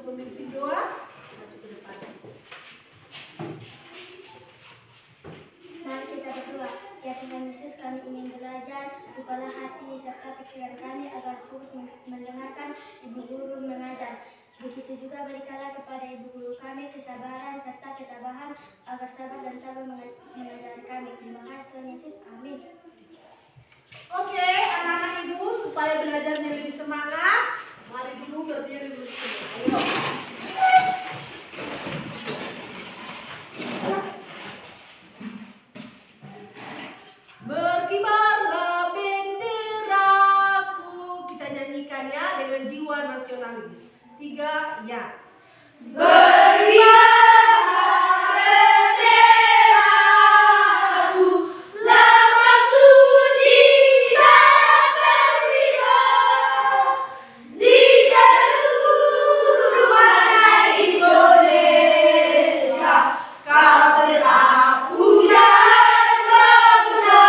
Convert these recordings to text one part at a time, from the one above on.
memimpin doa. Maju ke depan. Mari kita berdoa. Ya Tuhan Yesus, kami ingin belajar, bukalah hati serta pikiran kami agar fokus mendengarkan Ibu Guru mengajar. Begitu juga berikanlah kepada Ibu Guru kami kesabaran serta ketabahan agar sabar dan tabah mengajari kami. Terima kasih Tuhan Yesus. Amin. Oke, anak-anak Ibu, supaya belajarnya lebih semangat, mari dulu berdiri bersama. Ayo. Berkibarlah benderaku. Kita nyanyikan ya dengan jiwa nasionalis. 3, ya. Berkibarlah benderaku, lambang suci dan berkibar di seluruh tanah Indonesia. Kau tetap pujaan bangsa.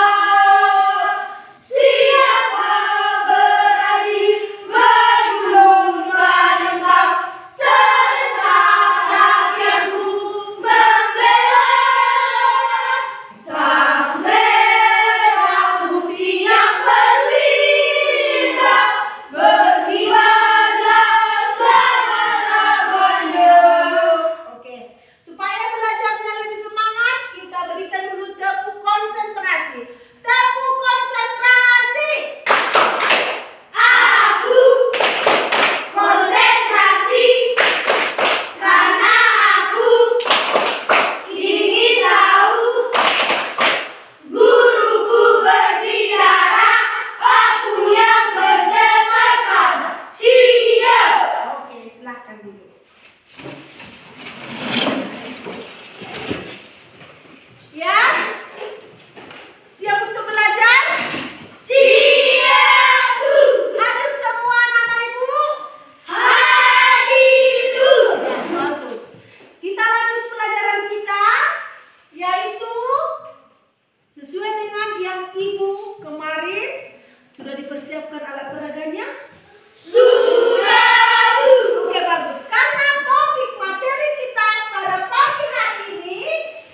Siapa berani mengurungkan engkau serta rakyatmu membela sang merah putih yang berwibawa. Berkibarlah selama-lamanya. Oke, supaya belajarnya lebih semangat, kita berikan dulu tepuk konsentrasi. Tepuk konsentrasi. Aku konsentrasi karena aku ingin tahu. Guruku berbicara, aku yang mendengarkan. Siap. Oke, silahkan dulu. Ya, siap untuk belajar? Siap, Bu. Hadir semua anak-anak Ibu? Hadir, Bu. Ya, bagus. Kita lanjut pelajaran kita, yaitu sesuai dengan yang Ibu kemarin sudah dipersiapkan alat peraganya. Sudah, Bu. Oke, bagus. Karena topik materi kita pada pagi hari ini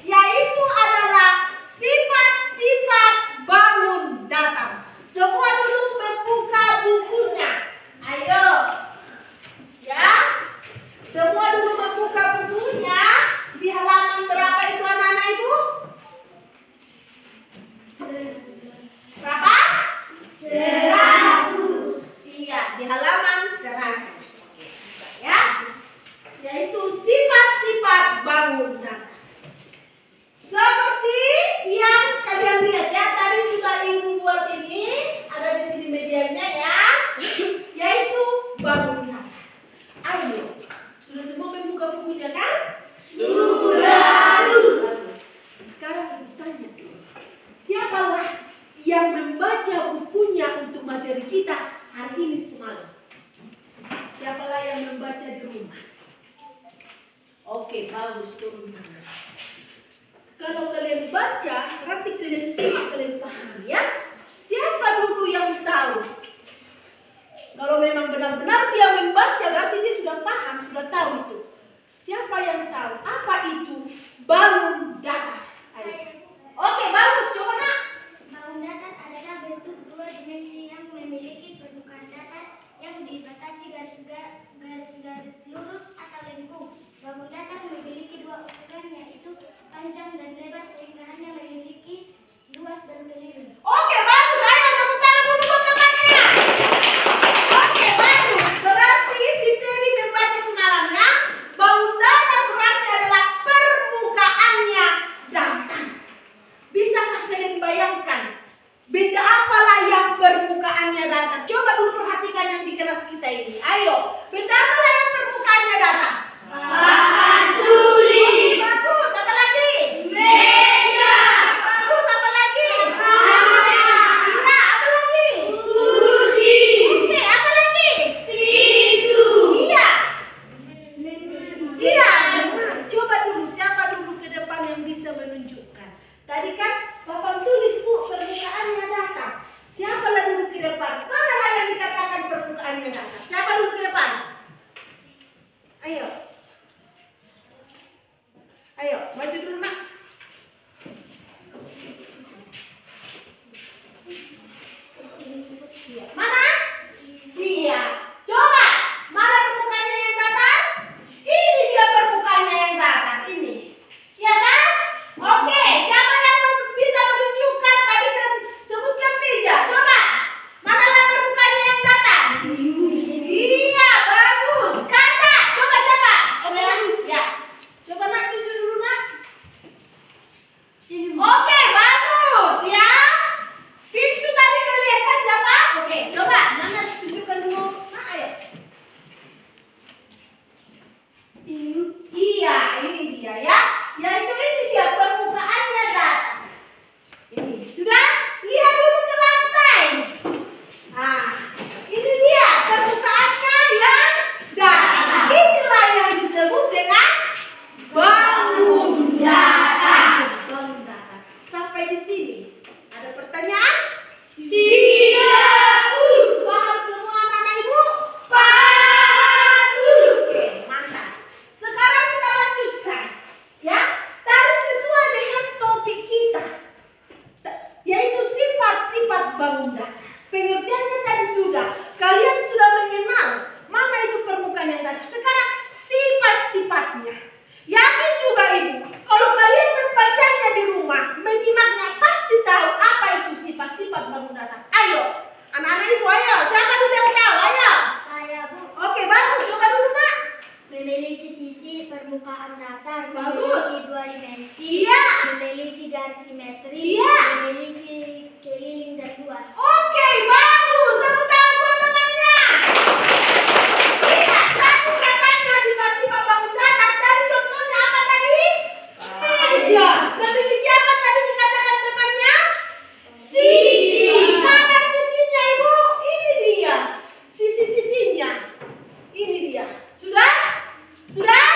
yaitu adalah sifat-sifat bangun datang. Semua dulu membuka bukunya. Ayo. Ya. Semua dulu membuka bukunya. Di halaman berapa itu anak-anak Ibu? Berapa? 100. Iya, di halaman 100. Oke, ya. Yaitu sifat-sifat bangun datang. Seperti yang kalian lihat ya, tadi sudah Ibu buat ini, ada di sini medianya ya. Yaitu bangun datang. Ayo, sudah semua membuka bukunya kan? Sudah, Bu. Bagus. Sekarang Ibu tanya, siapalah yang membaca bukunya untuk materi kita hari ini semalam? Siapalah yang membaca di rumah? Oke, bagus, turun tangan. Kalau kalian baca, berarti kalian simak, kalian paham ya. Siapa dulu yang tahu? Kalau memang benar-benar dia membaca, berarti dia sudah paham, sudah tahu itu. Siapa yang tahu? Apa itu bangun datang? Ayo. Oke, bagus, coba nak. Bangun datar adalah bentuk dua dimensi yang memiliki permukaan datar yang dibatasi garis-garis lurus atau lengkung. Bangun datar memiliki dua ukuran, yaitu panjang dan lebar, sehingga hanya memiliki luas dan keliling. Oke, bagus. Ayo tepuk tangan dulu buat temannya. Oke, bagus. Berarti si Feby membaca semalam ya. Bangun datang berarti adalah permukaannya datang. Bisakah kalian bayangkan benda apalah yang permukaannya datang? Coba dulu perhatikan yang di kelas kita ini. Ayo, benda apalah yang permukaannya datang? Papan tulis. Bagus, apa lagi? Meja. Bagus, apa lagi? Kaca. permukaan datar Bagus. memiliki dua dimensi, Iya. memiliki garis simetri, Iya. memiliki keliling dan luas. Oke, bagus. Tepuk tangan buat temannya. Iya, satu katanya sifat-sifat bangun datar. Tadi contohnya apa tadi? Meja. Memiliki apa tadi dikatakan temannya? Sisi. Mana sisinya, Ibu? Ini dia. Sisi-sisinya. Ini dia. Sudah? Sudah?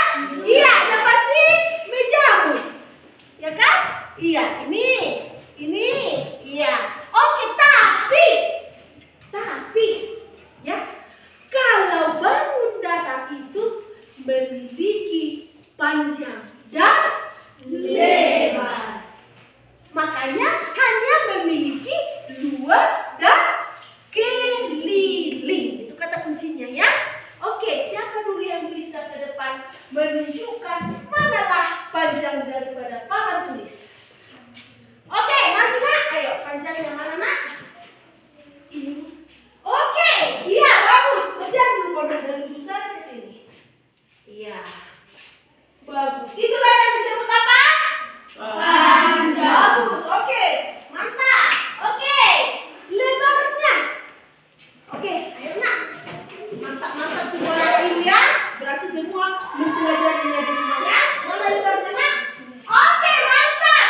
Iya, seperti mejamu. Ya kan? Iya, ini. Iya. Oke, tapi ya, kalau bangun datar itu memiliki panjang dan lebar. Makanya hanya memiliki luas dan keliling. Itu kata kuncinya ya. Oke, siapa dulu yang bisa ke depan menunjukkan manalah panjang daripada papan tulis? Oke, maju nak. Ayo, panjangnya mana nak? Ini. Oke, iya bagus. Berjalan dulu pondok dari ujung sana ke sini. Iya, bagus. Itulah yang disebut apa? Bagus. Oke, mantap. Oke, lebarnya. Oke, ayo nak. Mantap semua ini ya. Berarti semua mempelajarinya di sini ya. Mana lebarnya nak? Oke, mantap.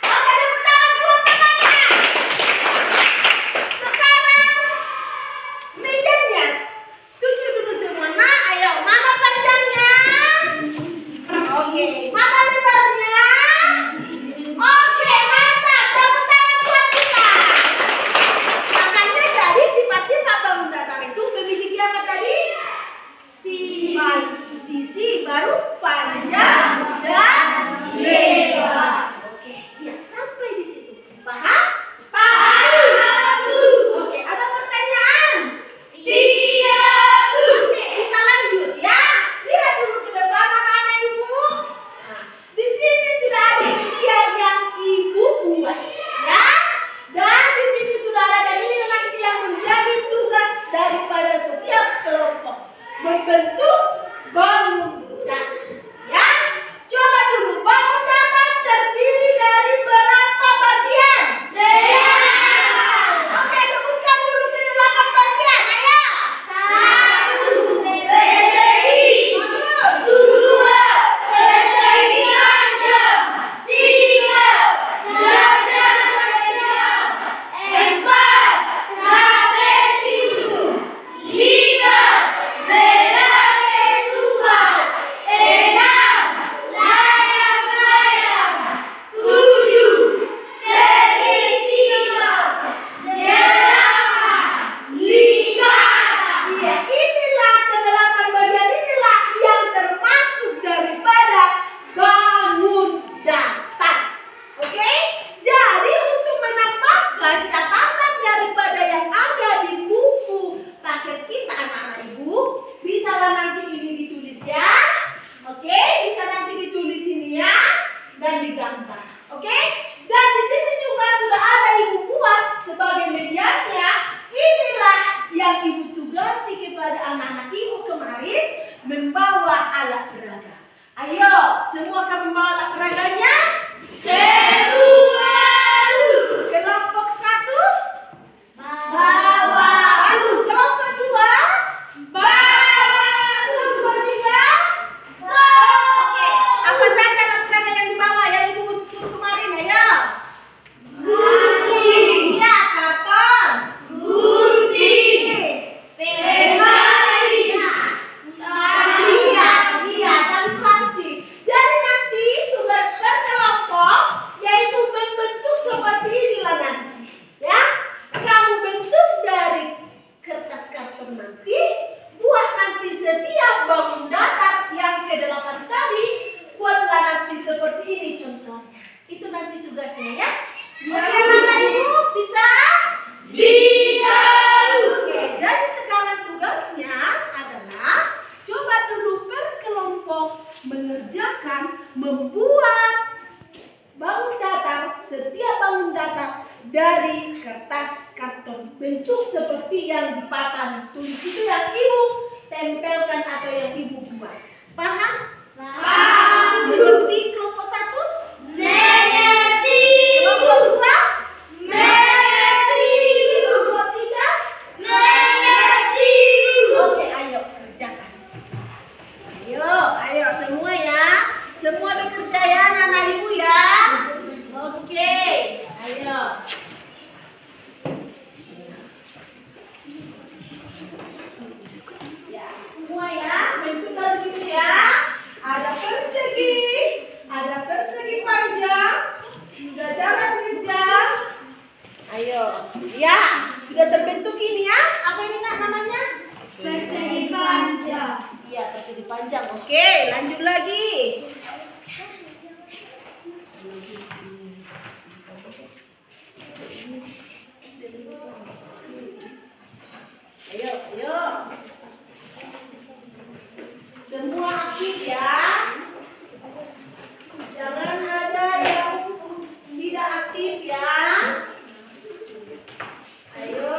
Oke, tepuk tangan buat temannya. Sekarang mejanya. Tunjuk dulu semua nak. Ayo, mana panjangnya? Oke, mana lebarnya? Oke, mantap. Tepuk tangan buat kita. Makanya jadi sifat-sifat bangun datar itu memiliki apa tadi? Sisi baru panjang dan lebar. Oke, ya sampai di situ. Paham? Oke, ada pertanyaan? Oke, kita lanjut ya. Lihat dulu ke depan anak-anak ibu. Nah, di sini sudah ada ideal yang ibu buat, ya. Dan di sini sudah ada dalil nanti yang menjadi tugas daripada setiap kelompok membentuk bangun datar. Ya, coba dulu bangun datar terdiri dari berapa bagian? Oke, sebutkan dulu ke 8 bagian. Ayo. Iya, inilah ke-8 bagian inilah yang termasuk daripada bangun datar. Oke? Jadi untuk menambahkan catatan daripada yang ada di buku paket kita anak-anak ibu, bisalah nanti ini ditulis ya. Oke? Bisa nanti ditulis ini ya dan digambar. Oke? Dan di sini juga sudah ada ibu buat sebagai medianya. Inilah yang ibu tugasi kepada anak-anak ibu kemarin membawa alat peraga. Ayo, semua akan membawa alat peraganya. Kelompok 1 bagus, kelompok 2 kelompok 3. Oke, apa saja alat peraga yang dibawa yang ibu susun kemarin? Ayo. Iya, karton. Iya, dan plastik. Jadi nanti tugas berkelompok yaitu membentuk seperti inilah nanti. Ya, kamu bentuk dari kertas karton nanti, buat nanti setiap bangun datar yang ke-8 tadi, buatlah nanti seperti ini contohnya. Itu nanti tugasnya ya. Oke, anak ibu bisa? Oke, jadi sekarang tugasnya adalah coba dulu per kelompok mengerjakan membuat bangun datar, setiap bangun datar dari kertas karton bentuk seperti yang di papan tulis itu yang ibu tempelkan atau yang ibu buat. Paham? Semua bekerja ya anak-anak ibu ya. Oke, ayo. Ya, semua ya, bentuk dari sini ya. Ada persegi panjang, juga jalan panjang. Ayo, ya, sudah terbentuk ini ya. Apa ini nak namanya? Persegi panjang. Iya, persegi panjang. Oke, lanjut lagi. Ayo, ayo. Semua aktif ya. Jangan ada yang tidak aktif ya. Ayo.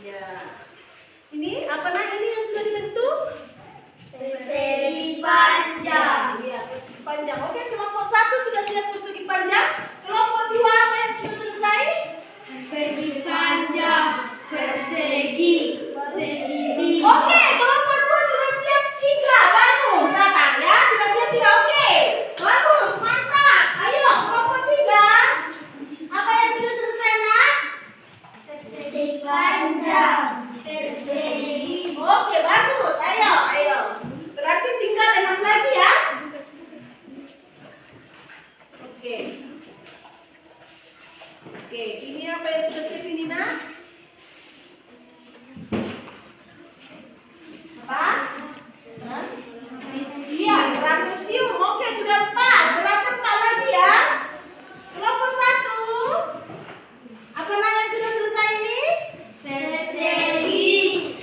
Ya. Ini apa nak ini yang sudah dibentuk? Persegi panjang. Iya, persegi panjang. Oke, kelompok 1 sudah siap persegi panjang. Kelompok 2 apa yang sudah selesai? Persegi panjang. Persegi. Segitiga. Oke, kelompok 2 sudah siap 3. Bagus, datang ya. Sudah siap 3. Oke. Bagus, mantap. Ayo, kelompok 3. Apa yang sudah selesai, nak? Persegi panjang. Persegi. Oke, bagus. Ayo, ayo. Berarti tinggal 6 lagi ya. Oke. Oke, ini apa yang sudah siap ini, nak? Apa? Mas? Iya, trapesium. Oke, sudah 4. Berarti 4 lagi ya. Kelompok 1. Apa nak yang sudah selesai ini? Persegi.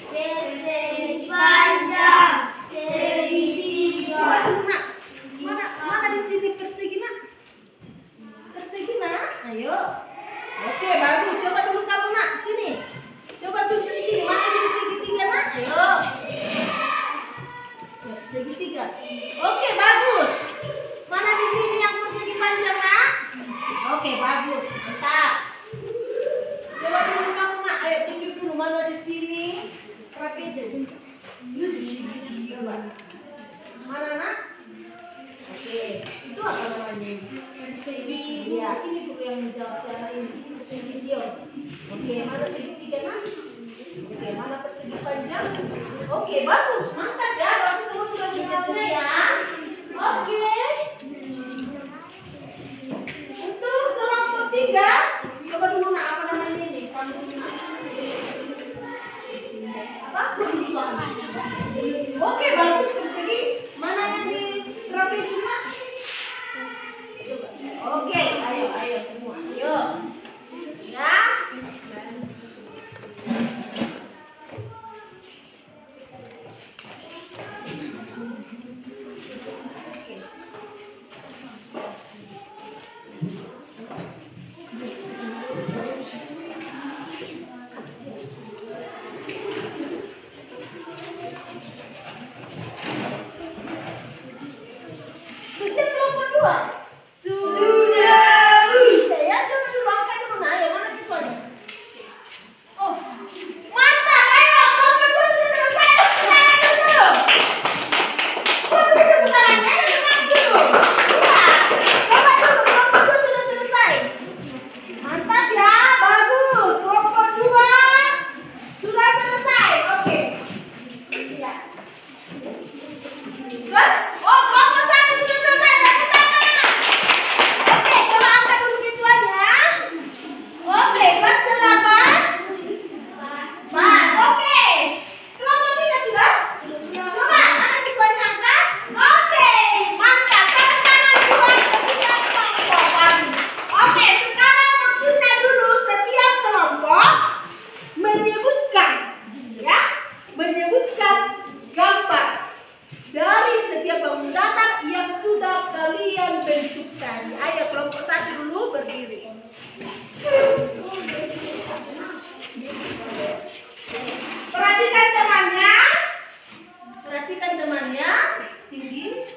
Persegi panjang. Segitiga. Coba dulu nak. Mana di sini persegi nak? Persegi nak? Ayo. Oke, bagus. Coba dulu kamu nak. Sini. Coba tunjuk di sini. Mana sini segitiga nak? Ayo. Ya, segitiga. Oke, bagus. Mana di sini yang persegi panjang nak? Oke, bagus. Mantap. Coba dulu kamu nak. Ayo tunjuk dulu mana di sini trapesium. Di sini. Coba. Mana nak? Oke, itu apa namanya? Persegi. Iya, ini dulu yang menjawab secara ini. Persegi. Oke, mana segitiga nak? Oke, mana persegi panjang? Oke, bagus, mantap ya. Berarti semua sudah menjawab ya. Oke. Untuk kelompok 3, coba dulu nak apa namanya ini? Kamu nak. Apa? Oke, bagus persegi. Mana yang di trapesium nak? Coba. Oke, ayo semua. Ayo. Ya. Sudah kelompok 2. Sudah. Ya, coba dulu angkat dulu nah, yang mana gitu aja. Oh, mantap, ayo kelompok 2 sudah selesai. Sekarang dulu. Tepuk tangan, ayo semangat dulu. Ya, coba dulu kelompok 2 sudah selesai. Mantap ya, bagus. Kelompok 2 sudah selesai. Oke. Ya. Oh, kelompok 1 sudah selesai. Tepuk tangan. Oke, coba angkat dulu gituannya. Oke, pas berapa? Pas, oke. Kelompok 3 sudah? Coba, angkat gituannya angkat. Oke, mantap. Tepuk tangan buat setiap kelompok. Bagus. Oke, sekarang waktunya dulu setiap kelompok menyebutkan, ya, menyebutkan gambar dari setiap bangun datar yang sudah kalian bentuk tadi. Ayo kelompok 1 dulu berdiri. Perhatikan temannya. Perhatikan temannya. Tinggi.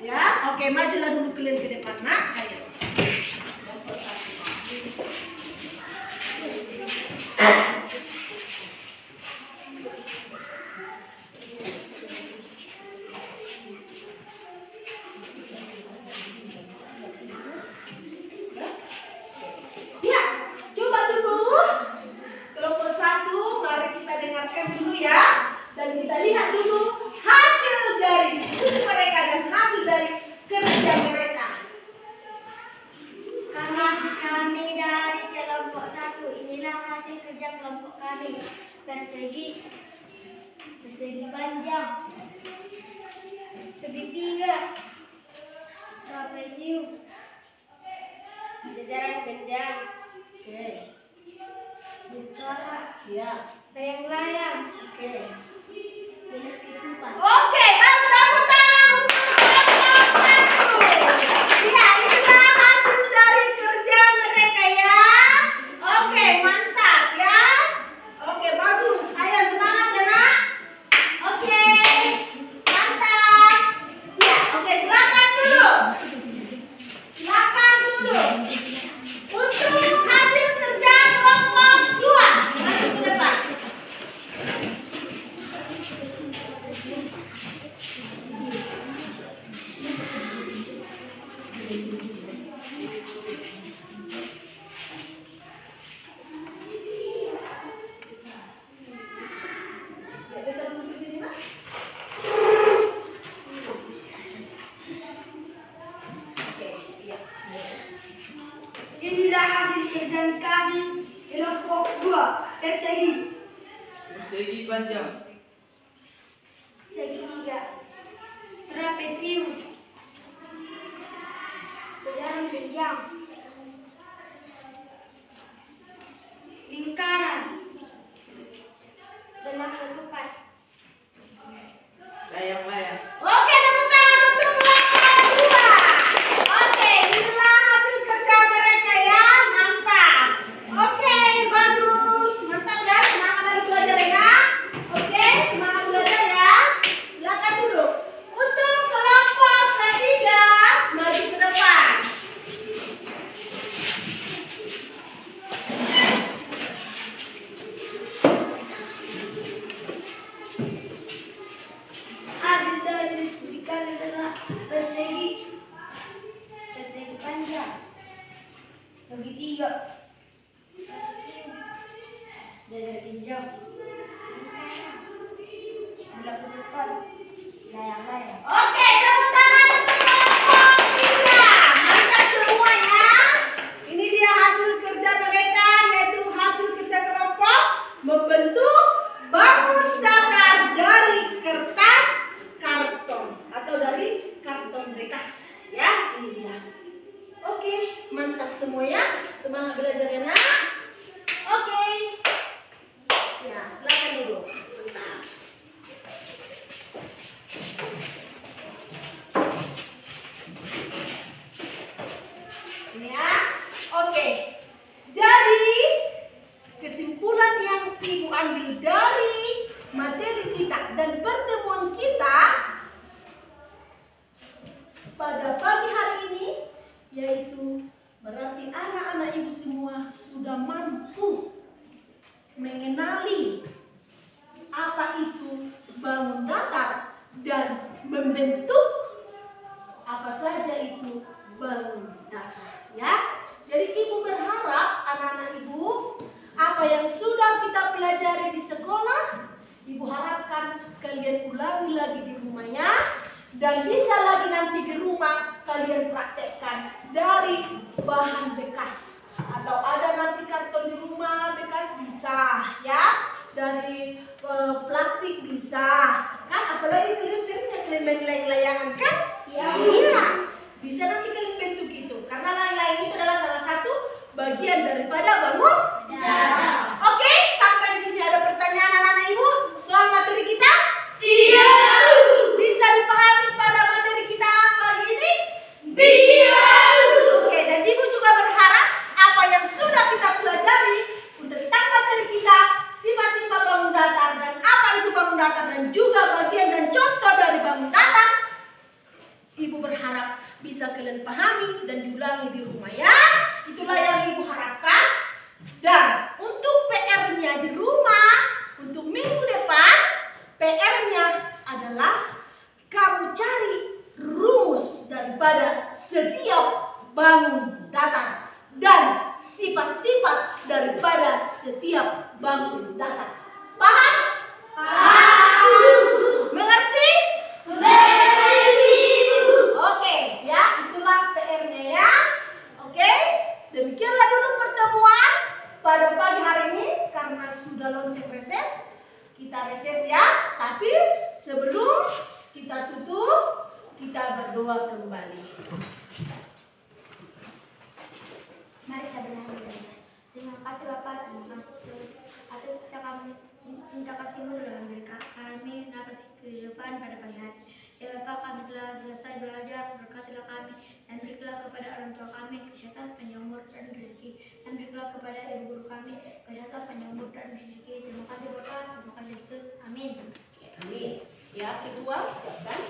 Ya, oke, majulah dulu kalian ke depan. Nah, ayo. Kelompok 1. Ya, coba dulu. Kelompok 1, mari kita dengarkan dulu ya. Dan kita lihat dulu hasil dari diskusi mereka dan hasil dari kerja mereka. Kami dari kelompok 1. Inilah hasil kerja kelompok kami. Persegi panjang, segitiga, trapesium, jajaran genjang, Oke. lingkaran, Ya. layang-layang, Oke. bilah ketupat. Oke, tepuk tangan untuk kelompok 1. Ya, itulah hasil dari kerja mereka ya. Oke, mantap ya. Oke, bagus. Ayo semangat ya, Nak. Oke. Mantap. Ya, oke, silakan dulu. Silakan dulu. Untuk hasil kerja kelompok 2. Maju ke depan. Ya, bisa duduk di sini, Nak. Oke, iya. Inilah hasil kerja kami kelompok 2. Persegi panjang, Segitiga, trapesium, jajaran genjang, lingkaran, belah ketupat. layang-layang. Oke, tepuk tangan untuk kelompok 2. Oke, inilah hasil kerja mereka ya. Mantap. Oke, bagus. Mantap ya. Semangat lagi belajar ya. Oke, semangat belajar ya. Silakan dulu. Untuk kelompok 3, maju ke depan. Hasil dari diskusi kami adalah persegi panjang, segitiga, jajar genjang, belah ketupat, layang-layang. Oke, tepuk tangan untuk kelompok 3. Mantap semuanya. Ini dia hasil kerja mereka, yaitu hasil kerja kelompok membentuk bangun datar dari kertas karton atau dari karton bekas. Ya, ini dia. Oke, mantap semuanya. Semangat belajar ya, Nak. Oke. Ya, silakan dulu. Mantap. Ini ya. Oke. Jadi kesimpulan yang Ibu ambil dari materi kita dan pertemuan kita pada pagi hari ini yaitu berarti anak-anak Ibu semua sudah mampu mengenali apa itu bangun datar dan membentuk apa saja itu bangun datar ya. Jadi Ibu berharap anak-anak Ibu apa yang sudah kita pelajari di sekolah Ibu harapkan kalian ulangi lagi di rumahnya dan bisa lagi nanti di rumah kalian praktekkan dari bahan bekas atau ada nanti karton di rumah bekas bisa ya, dari plastik bisa kan, apalagi kalian seringnya kalian main layang-layangan kan? Iya, bisa nanti kalian bentuk itu karena layang-layang itu adalah salah satu bagian daripada bangun datar. Oke, sampai di sini ada pertanyaan anak-anak Ibu soal materi kita? Iya. Bisa dipahami pada materi kita pagi ini? Iya. Oke, dan Ibu juga berharap apa yang sudah kita pelajari tentang materi kita, sifat-sifat bangun datar dan apa itu bangun datar dan juga bagian dan contoh dari bangun datar, Ibu berharap bisa kalian pahami dan diulangi di rumah ya. Itulah yang Ibu harapkan. Dan untuk PR-nya di rumah, untuk minggu depan, PR-nya adalah kamu cari rumus daripada setiap bangun datar dan sifat-sifat daripada setiap bangun datar. Paham? Mengerti? Oke, ya, itulah PR-nya ya. Oke, demikianlah dulu pertemuan pada pagi hari ini karena sudah lonceng reses. Kita reses ya, tapi sebelum kita tutup, kita berdoa kembali. Mari kita berdoa. Terima kasih Bapak, terima kasih atas cinta kasih-Mu dalam diri kami, dalam kehidupan pada pagi hari. Ya Bapak, kami telah selesai belajar, berkatilah kami dan berilah kepada orang tua kami kesehatan, panjang umur dan rezeki, dan berilah kepada ibu guru kami kesehatan, panjang umur dan rezeki. Terima kasih Bapak, terima kasih Yesus, amin. Amin. Ya, ketua siapkan.